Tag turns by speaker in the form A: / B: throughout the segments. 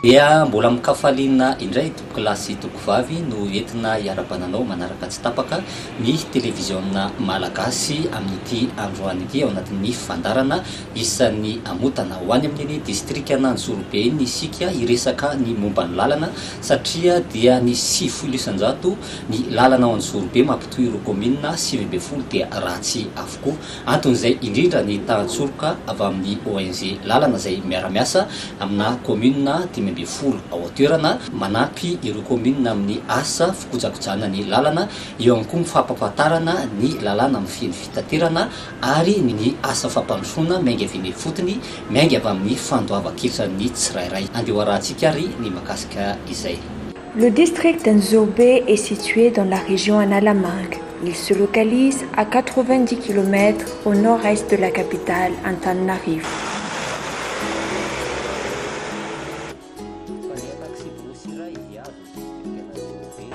A: Dia mbola mikafaliana indray tokolasy tokovavy no entina hiara-bananao manaraka tsy tapaka ny télévision malagasy amin'ity androany ity ao anatin'ny fandarana isan'ny amotana ho any amin'ny district Antsorobe ny isika iresaka ny momba ny lalana satria dia ny 7,900 ny lalana ao Antsorobe mampitohy ireo commune 9,20 dia ratsy avokoa. Anton'izay indrindra ny tahatsoroka avy amin'ny ONG lalana izay miara-miasa amina commune 10,20 ao toerana manampy ireo commune amin'ny asa fikojakojana ny lalana, eo ihany koa mifampahafantarana ny lalana amin'ny feno fitaterana ary ny asa fampandrosoana miainga avy eny fotony miainga avy amin'ny fandoavan-kelosan'ny tsirairay. Andeha arahantsika ary ny mahakasika izay.
B: Le district d'Antsorobe est situé dans la région Analamanga. Il se localise à 90 km au nord-est de la capitale, Antananarivo.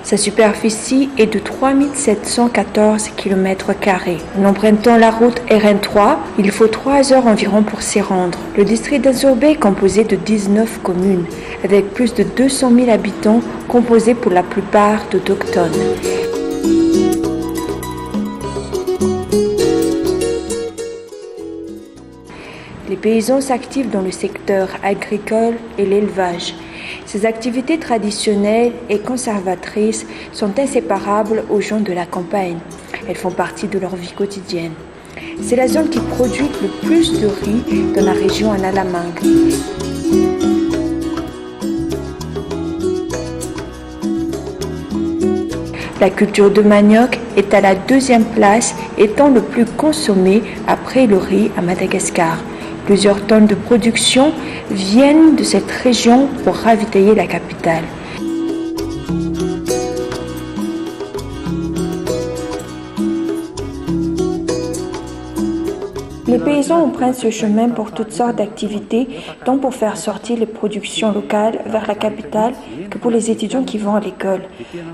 B: Sa superficie est de 3714 km². En empruntant la route RN3, il faut 3 heures environ pour s'y rendre. Le district d'Antsorobe est composé de 19 communes, avec plus de 200 000 habitants, composés pour la plupart d'autochtones. Les paysans s'activent dans le secteur agricole et l'élevage. Ces activités traditionnelles et conservatrices sont inséparables aux gens de la campagne. Elles font partie de leur vie quotidienne. C'est la zone qui produit le plus de riz dans la région Analamanga. La culture de manioc est à la 2e place, étant le plus consommé après le riz à Madagascar. Plusieurs tonnes de production viennent de cette région pour ravitailler la capitale. Les paysans empruntent ce chemin pour toutes sortes d'activités, tant pour faire sortir les productions locales vers la capitale que pour les étudiants qui vont à l'école.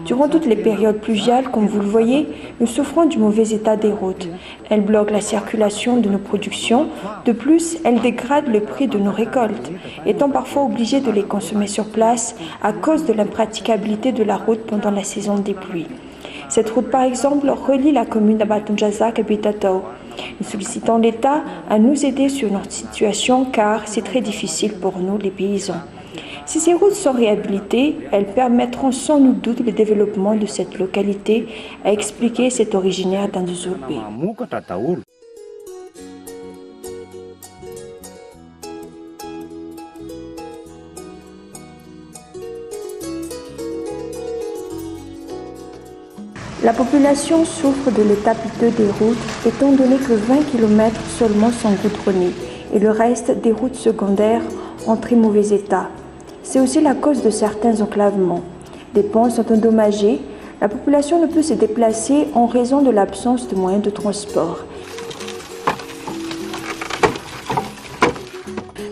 B: Durant toutes les périodes pluviales, comme vous le voyez, nous souffrons du mauvais état des routes. Elles bloquent la circulation de nos productions. De plus, elles dégradent le prix de nos récoltes, étant parfois obligés de les consommer sur place à cause de l'impraticabilité de la route pendant la saison des pluies. Cette route, par exemple, relie la commune d'Abatunjazak et Bitatao. Nous sollicitons l'État à nous aider sur notre situation car c'est très difficile pour nous, les paysans. Si ces routes sont réhabilitées, elles permettront sans nul doute le développement de cette localité, a expliqué cet originaire d'Antsorobe. La population souffre de l'état piteux des routes, étant donné que 20 km seulement sont goudronnés et le reste des routes secondaires en très mauvais état. C'est aussi la cause de certains enclavements. Des ponts sont endommagés, la population ne peut se déplacer en raison de l'absence de moyens de transport.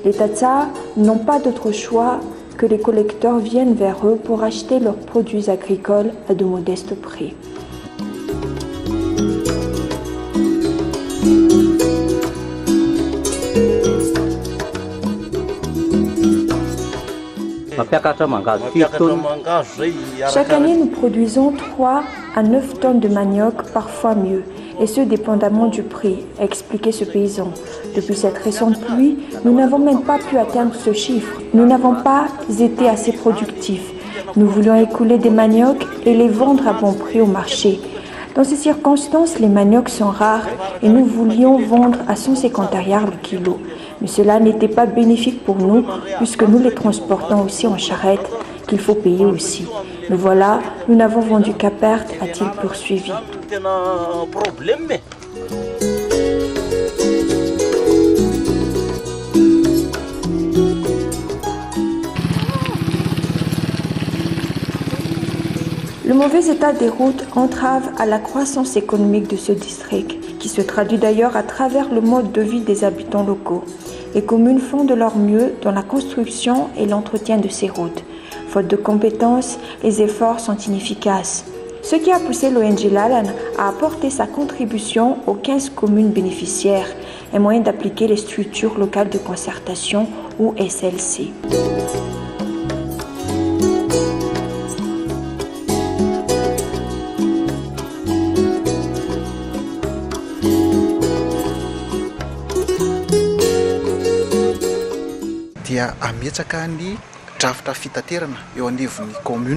B: Les Tatsars n'ont pas d'autre choix que les collecteurs viennent vers eux pour acheter leurs produits agricoles à de modestes prix. Chaque année, nous produisons 3 à 9 tonnes de manioc, parfois mieux, et ce dépendamment du prix, a expliqué ce paysan. Depuis cette récente pluie, nous n'avons même pas pu atteindre ce chiffre. Nous n'avons pas été assez productifs. Nous voulions écouler des maniocs et les vendre à bon prix au marché. Dans ces circonstances, les maniocs sont rares et nous voulions vendre à 150 ariars le kilo. Mais cela n'était pas bénéfique pour nous puisque nous les transportons aussi en charrette qu'il faut payer aussi. Mais voilà, nous n'avons vendu qu'à perte, a-t-il poursuivi. Le mauvais état des routes entrave à la croissance économique de ce district, qui se traduit d'ailleurs à travers le mode de vie des habitants locaux. Les communes font de leur mieux dans la construction et l'entretien de ces routes. Faute de compétences, les efforts sont inefficaces. Ce qui a poussé l'ONG Lalan à apporter sa contribution aux 15 communes bénéficiaires, un moyen d'appliquer les structures locales de concertation ou SLC.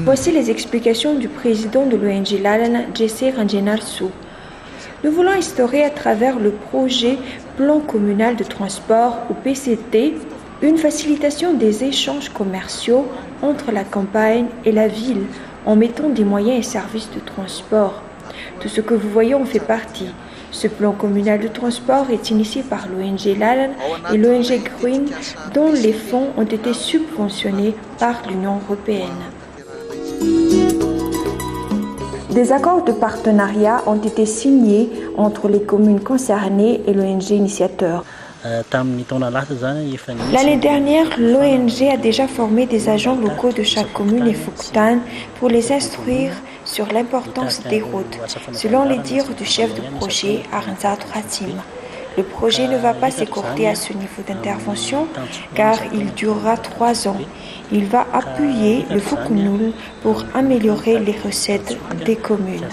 B: Voici les explications du président de l'ONG Lalana, Jesse Ranjenarsou. Nous voulons instaurer à travers le projet Plan communal de transport ou PCT une facilitation des échanges commerciaux entre la campagne et la ville en mettant des moyens et services de transport. Tout ce que vous voyez en fait partie. Ce plan communal de transport est initié par l'ONG Lalan et l'ONG Green, dont les fonds ont été subventionnés par l'Union européenne. Des accords de partenariat ont été signés entre les communes concernées et l'ONG initiateur. L'année dernière, l'ONG a déjà formé des agents locaux de chaque commune et Fuktan pour les instruire sur l'importance des routes, selon les dires du chef de projet Arnzat Ratim. Le projet ne va pas s'écourter à ce niveau d'intervention car il durera 3 ans. Il va appuyer le Fuknul pour améliorer les recettes des communes.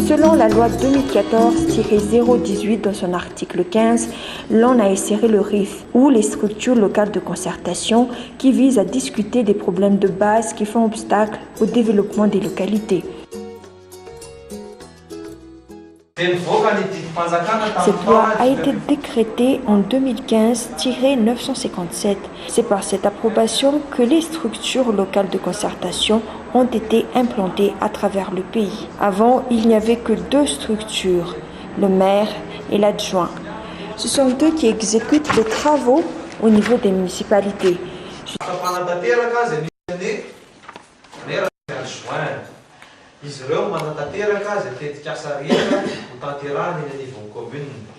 B: Selon la loi 2014-018 dans son article 15, l'on a inséré le RIF, ou les structures locales de concertation qui visent à discuter des problèmes de base qui font obstacle au développement des localités. Cette loi a été décrétée en 2015-957. C'est par cette approbation que les structures locales de concertation ont été implantées à travers le pays. Avant, il n'y avait que 2 structures, le maire et l'adjoint. Ce sont eux qui exécutent les travaux au niveau des municipalités.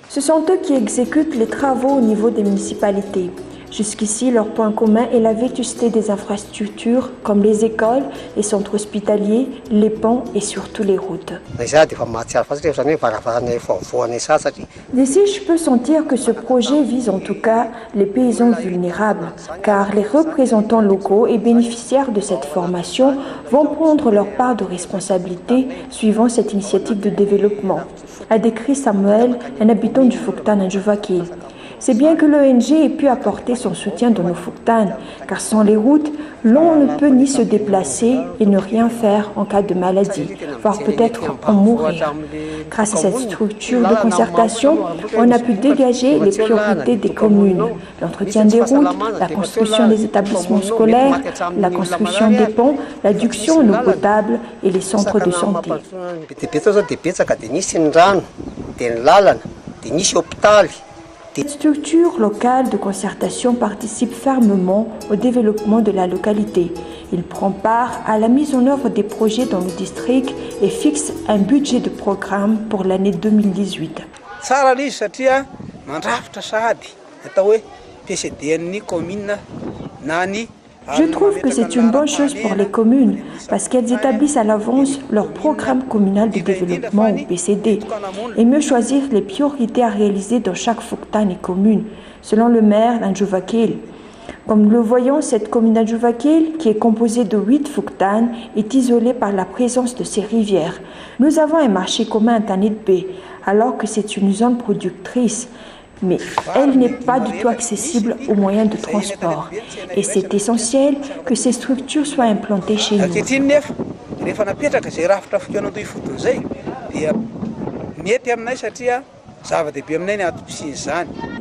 B: Ce sont eux qui exécutent les travaux au niveau des municipalités. Jusqu'ici, leur point commun est la vétusté des infrastructures comme les écoles, les centres hospitaliers, les ponts et surtout les routes. D'ici, je peux sentir que ce projet vise en tout cas les paysans vulnérables, car les représentants locaux et bénéficiaires de cette formation vont prendre leur part de responsabilité suivant cette initiative de développement, a décrit Samuel, un habitant du Fuktan à Juvakil. C'est bien que l'ONG ait pu apporter son soutien dans nos Fuktan, car sans les routes, l'on ne peut ni se déplacer et ne rien faire en cas de maladie, voire peut-être en mourir. Grâce à cette structure de concertation, on a pu dégager les priorités des communes, l'entretien des routes, la construction des établissements scolaires, la construction des ponts, l'adduction en eau potable et les centres de santé. Cette structure locale de concertation participe fermement au développement de la localité. Il prend part à la mise en œuvre des projets dans le district et fixe un budget de programme pour l'année 2018. Je trouve que c'est une bonne chose pour les communes parce qu'elles établissent à l'avance leur programme communal de développement ou PCD et mieux choisir les priorités à réaliser dans chaque Fuktan et commune, selon le maire d'Anjuvakil. Comme nous le voyons, cette commune d'Anjuvakil, qui est composée de 8 Fuktan, est isolée par la présence de ces rivières. Nous avons un marché commun à Tanitbe, alors que c'est une zone productrice. Mais elle n'est pas du tout accessible aux moyens de transport. Et c'est essentiel que ces structures soient implantées chez nous.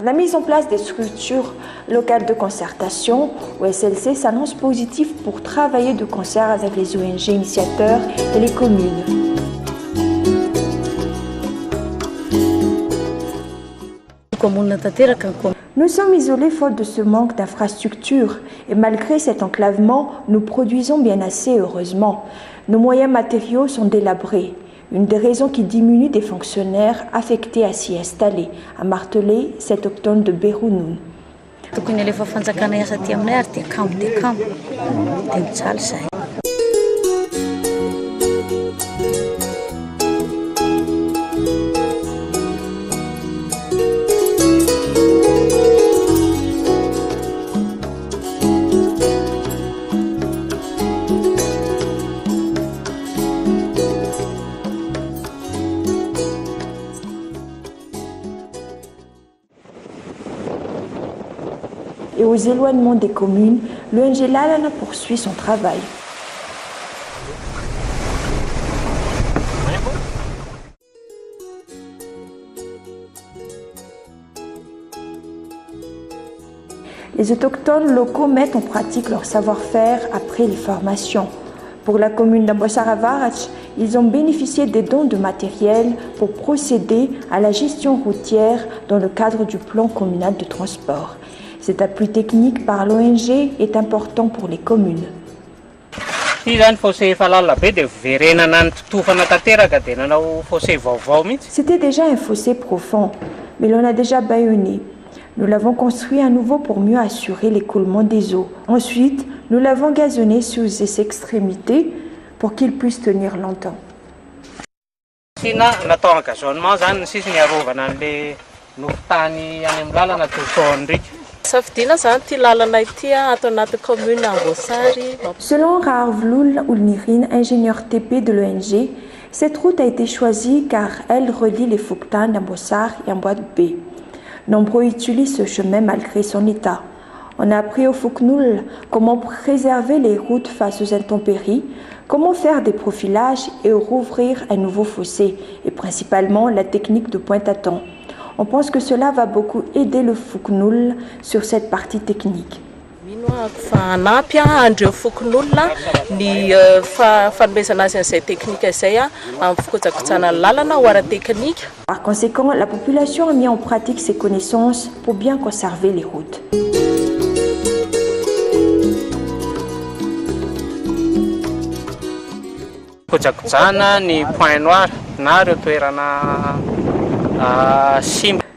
B: La mise en place des structures locales de concertation, ou SLC, s'annonce positive pour travailler de concert avec les ONG initiateurs et les communes. Nous sommes isolés faute de ce manque d'infrastructures et malgré cet enclavement, nous produisons bien assez heureusement. Nos moyens matériaux sont délabrés. Une des raisons qui diminue des fonctionnaires affectés à s'y installer, a martelé cet octone de Berounoun. Et aux éloignements des communes, l'ONG Lalana poursuit son travail. Les autochtones locaux mettent en pratique leur savoir-faire après les formations. Pour la commune d'Ambossaravarach, ils ont bénéficié des dons de matériel pour procéder à la gestion routière dans le cadre du plan communal de transport. Cet appui technique par l'ONG est important pour les communes. C'était déjà un fossé profond, mais l'on a déjà bâillonné. Nous l'avons construit à nouveau pour mieux assurer l'écoulement des eaux. Ensuite, nous l'avons gazonné sur ses extrémités pour qu'il puisse tenir longtemps. Selon Raarvloul Oulnirin, ingénieur TP de l'ONG, cette route a été choisie car elle relie les Fouktans d'Ambossar et Amboite B. Nombreux utilisent ce chemin malgré son état. On a appris au Fouknoul comment préserver les routes face aux intempéries, comment faire des profilages et rouvrir un nouveau fossé, et principalement la technique de pointe-à-temps. On pense que cela va beaucoup aider le Fouknoul sur cette partie technique. Par conséquent, la population a mis en pratique ses connaissances pour bien conserver les routes.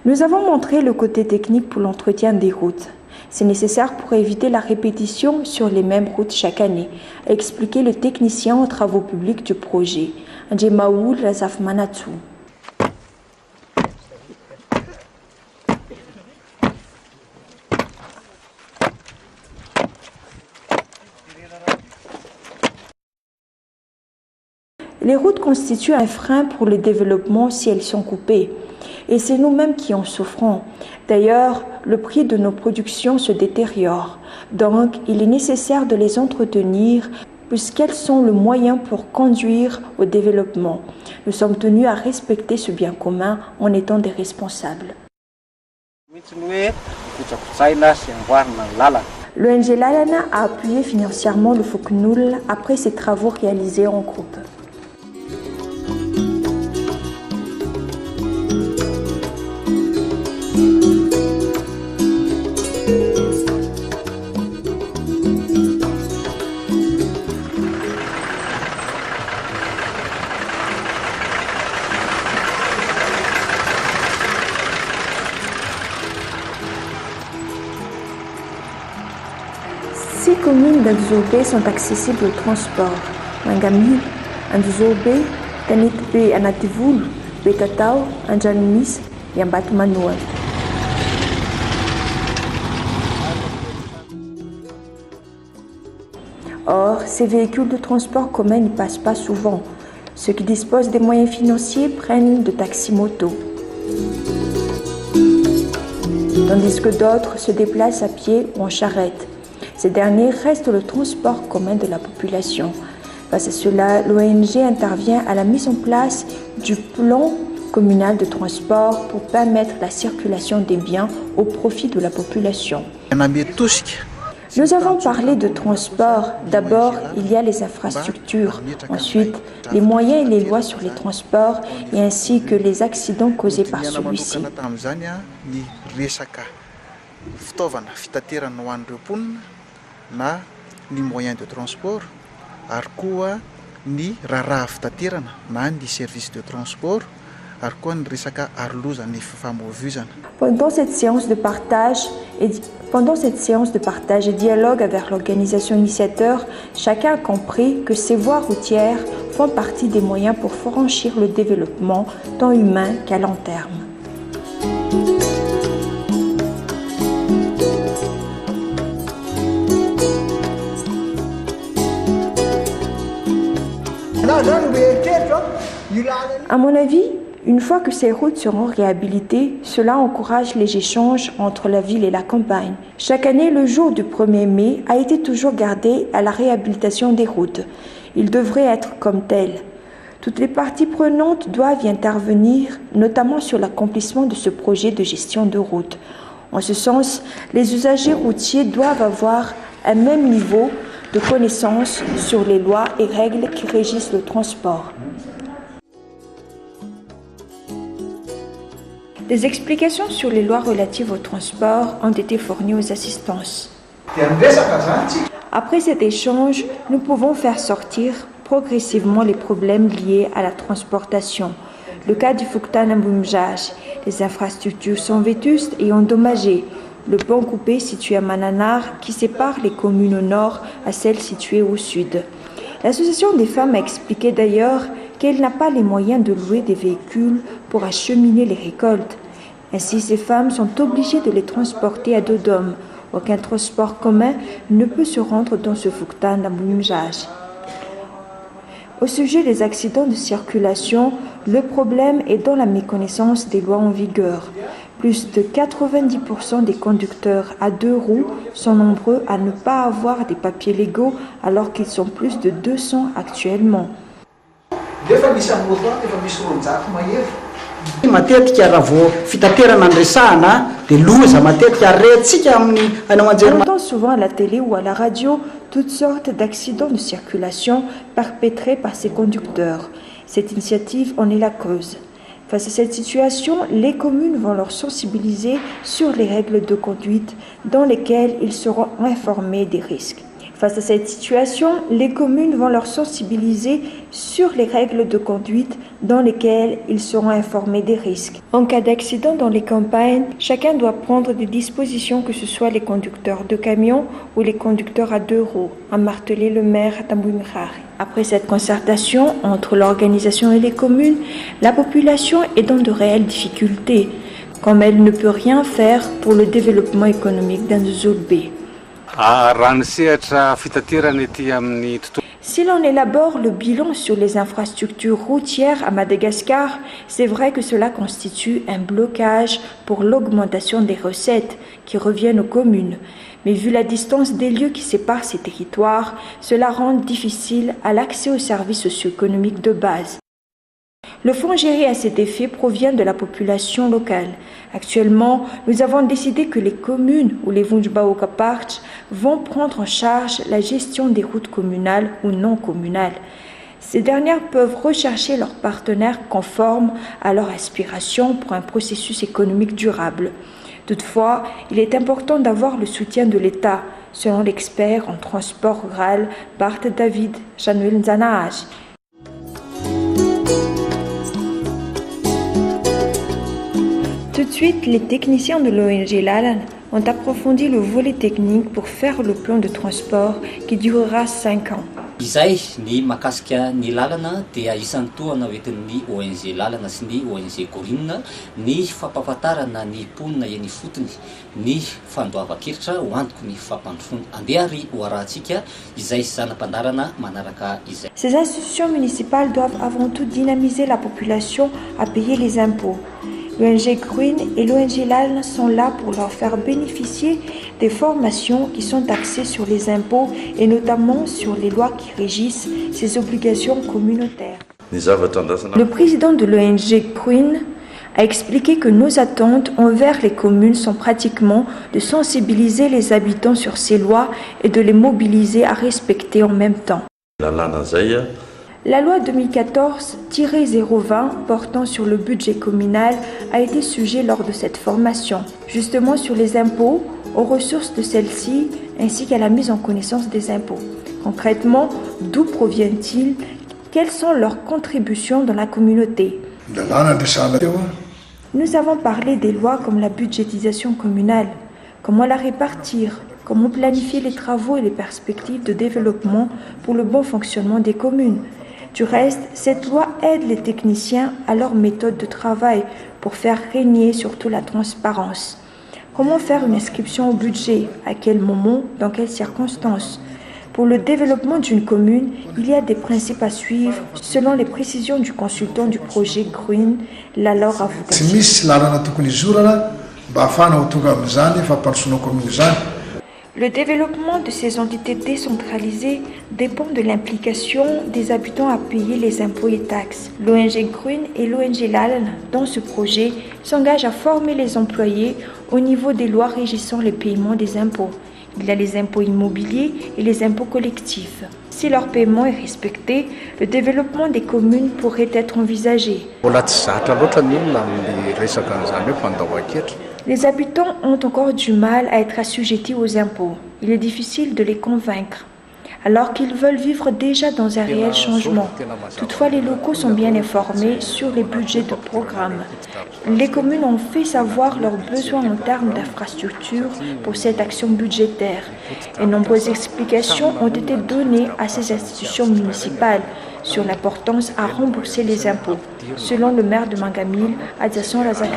B: Nous avons montré le côté technique pour l'entretien des routes. C'est nécessaire pour éviter la répétition sur les mêmes routes chaque année, a expliqué le technicien aux travaux publics du projet, Ndjemaoul Razaf Manatou. Les routes constituent un frein pour le développement si elles sont coupées. Et c'est nous-mêmes qui en souffrons. D'ailleurs, le prix de nos productions se détériore. Donc, il est nécessaire de les entretenir puisqu'elles sont le moyen pour conduire au développement. Nous sommes tenus à respecter ce bien commun en étant des responsables. L'ONG Lalana a appuyé financièrement le Fouknoul après ses travaux réalisés en groupe. Six communes d'Andzobé sont accessibles au transport. Mangamil, Andzobé, Tanitbe Anativul, Betatao, Anjanumis et Ambatmanouan. Or, ces véhicules de transport commun n'y passent pas souvent. Ceux qui disposent des moyens financiers prennent de taxi-moto, tandis que d'autres se déplacent à pied ou en charrette. Ces derniers restent le transport commun de la population. Face à cela, l'ONG intervient à la mise en place du plan communal de transport pour permettre la circulation des biens au profit de la population. Nous avons parlé de transport. D'abord, il y a les infrastructures. Ensuite, les moyens et les lois sur les transports et ainsi que les accidents causés par celui-ci.
C: Na ny moyen de transport ary koa ny raharaha fitaterana na ny service de transport ary koa ny resaka arolozana ny fifamoivoizana.
B: Pendant cette séance de partage et dialogue avec l'organisation initiateur, chacun a compris que ces voies routières font partie des moyens pour franchir le développement tant humain qu'à long terme. À mon avis, une fois que ces routes seront réhabilitées, cela encourage les échanges entre la ville et la campagne. Chaque année, le jour du 1er mai a été toujours gardé à la réhabilitation des routes. Il devrait être comme tel. Toutes les parties prenantes doivent y intervenir, notamment sur l'accomplissement de ce projet de gestion de route. En ce sens, les usagers routiers doivent avoir un même niveau de connaissance sur les lois et règles qui régissent le transport. Des explications sur les lois relatives au transport ont été fournies aux assistances. Après cet échange, nous pouvons faire sortir progressivement les problèmes liés à la transportation. Le cas du Fuktan Ambumjaj, les infrastructures sont vétustes et endommagées. Le pont coupé situé à Mananar qui sépare les communes au nord à celles situées au sud. L'association des femmes a expliqué d'ailleurs qu'elle n'a pas les moyens de louer des véhicules pour acheminer les récoltes. Ainsi, ces femmes sont obligées de les transporter à dos d'hommes. Aucun transport commun ne peut se rendre dans ce Fuktan d'Ambumjaj. Au sujet des accidents de circulation, le problème est dans la méconnaissance des lois en vigueur. Plus de 90% des conducteurs à 2 roues sont nombreux à ne pas avoir des papiers légaux alors qu'ils sont plus de 200 actuellement.
D: On
B: entend souvent à la télé ou à la radio toutes sortes d'accidents de circulation perpétrés par ces conducteurs. Cette initiative en est la cause. Face à cette situation, les communes vont leur sensibiliser sur les règles de conduite dans lesquelles ils seront informés des risques. Face à cette situation, les communes vont leur sensibiliser sur les règles de conduite dans lesquelles ils seront informés des risques. En cas d'accident dans les campagnes, chacun doit prendre des dispositions, que ce soit les conducteurs de camions ou les conducteurs à 2 roues, a martelé le maire d'Ambumjari. Après cette concertation entre l'organisation et les communes, la population est dans de réelles difficultés, comme elle ne peut rien faire pour le développement économique d'Anzulbe. Si l'on élabore le bilan sur les infrastructures routières à Madagascar, c'est vrai que cela constitue un blocage pour l'augmentation des recettes qui reviennent aux communes. Mais vu la distance des lieux qui séparent ces territoires, cela rend difficile à l'accès aux services socio-économiques de base. Le fonds géré à cet effet provient de la population locale. Actuellement, nous avons décidé que les communes ou les Vunjbaokaparch vont prendre en charge la gestion des routes communales ou non communales. Ces dernières peuvent rechercher leurs partenaires conformes à leurs aspirations pour un processus économique durable. Toutefois, il est important d'avoir le soutien de l'État, selon l'expert en transport rural Bart David Januel Nzanaaj. Tout de suite, les techniciens de l'ONG Lalan ont approfondi le volet technique pour faire le plan de transport qui durera 5 ans.
A: Izay ny makasika ny lalana dia isan'ny toana hoentin'ny ONG lalana sy ny ONG Corinne ny fampahafantarana ny mponina eny fotony ny fandoavan-kevitra ho antoky ny fampandrosoana andeha ary ho arahantsika izay zanam-pandarana manaraka izay.
B: Ces institutions municipales doivent avant tout dynamiser la population à payer les impôts. L'ONG Green et l'ONG LAL sont là pour leur faire bénéficier des formations qui sont axées sur les impôts et notamment sur les lois qui régissent ces obligations communautaires. Le président de l'ONG Green a expliqué que nos attentes envers les communes sont pratiquement de sensibiliser les habitants sur ces lois et de les mobiliser à respecter en même temps. La loi 2014-020 portant sur le budget communal a été sujet lors de cette formation, justement sur les impôts, aux ressources de celles-ci, ainsi qu'à la mise en connaissance des impôts. Concrètement, d'où provient-il Quelles sont leurs contributions dans la communauté? Nous avons parlé des lois comme la budgétisation communale, comment la répartir, comment planifier les travaux et les perspectives de développement pour le bon fonctionnement des communes. Du reste, cette loi aide les techniciens à leur méthode de travail pour faire régner surtout la transparence. Comment faire une inscription au budget? À quel moment? Dans quelles circonstances? Pour le développement d'une commune, il y a des principes à suivre selon les précisions du consultant du projet Green, Lalor Avocat. Le développement de ces entités décentralisées dépend de l'implication des habitants à payer les impôts et taxes. L'ONG Green et l'ONG LAL, dans ce projet, s'engagent à former les employés au niveau des lois régissant le paiement des impôts. Il y a les impôts immobiliers et les impôts collectifs. Si leur paiement est respecté, le développement des communes pourrait être envisagé. Les habitants ont encore du mal à être assujettis aux impôts. Il est difficile de les convaincre, alors qu'ils veulent vivre déjà dans un réel changement. Toutefois, les locaux sont bien informés sur les budgets de programme. Les communes ont fait savoir leurs besoins en termes d'infrastructures pour cette action budgétaire. Et nombreuses explications ont été données à ces institutions municipales sur l'importance à rembourser les impôts, selon le maire de Mangamil, Adjacent Razaka.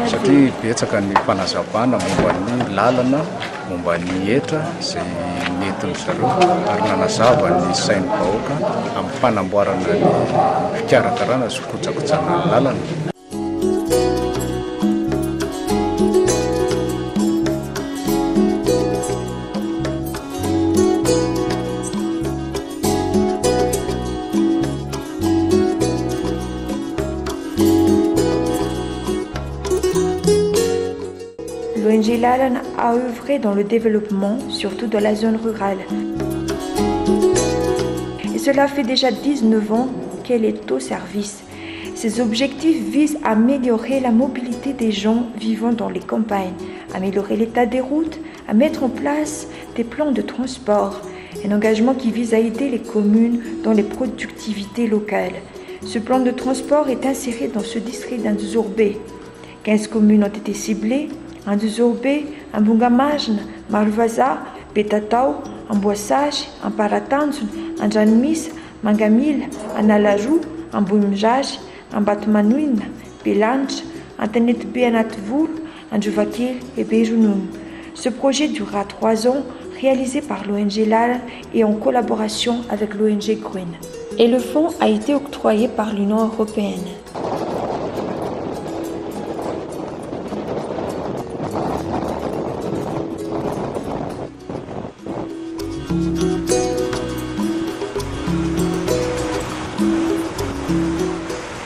B: L'ONG LAL a œuvré dans le développement, surtout dans la zone rurale. Et cela fait déjà 19 ans qu'elle est au service. Ses objectifs visent à améliorer la mobilité des gens vivant dans les campagnes, améliorer l'état des routes, à mettre en place des plans de transport, un engagement qui vise à aider les communes dans les productivités locales. Ce plan de transport est inséré dans ce district d'Andzourbe. 15 communes ont été ciblées: Andzourbe, Ambungamajna, Marvaza, Betatao, Amboissage, Amparatanjona, Andranomisy, Mangamila, Analarou, Ambonimijary, Ambatomanoina, Belanitra, Antanety-Be Anativoro, Androvakely et Beronono. Ce projet durera 3 ans, réalisé par l'ONG LAL et en collaboration avec l'ONG Green. Et le fonds a été octroyé par l'Union européenne.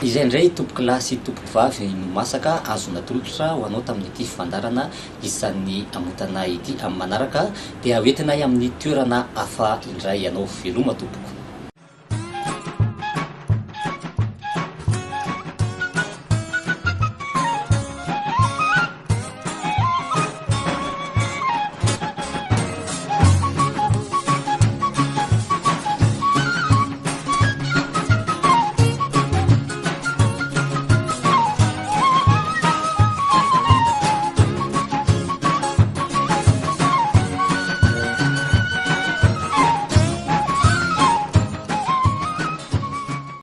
A: Izay indray tompoky lahy sy tompoky vavy no masaka azona tolotra ho anao tamin'ity fandarana isan'ny amotana ity amin'ny manaraka dia hoentinay amin'ny toerana hafa indray ianao veloma tompoko.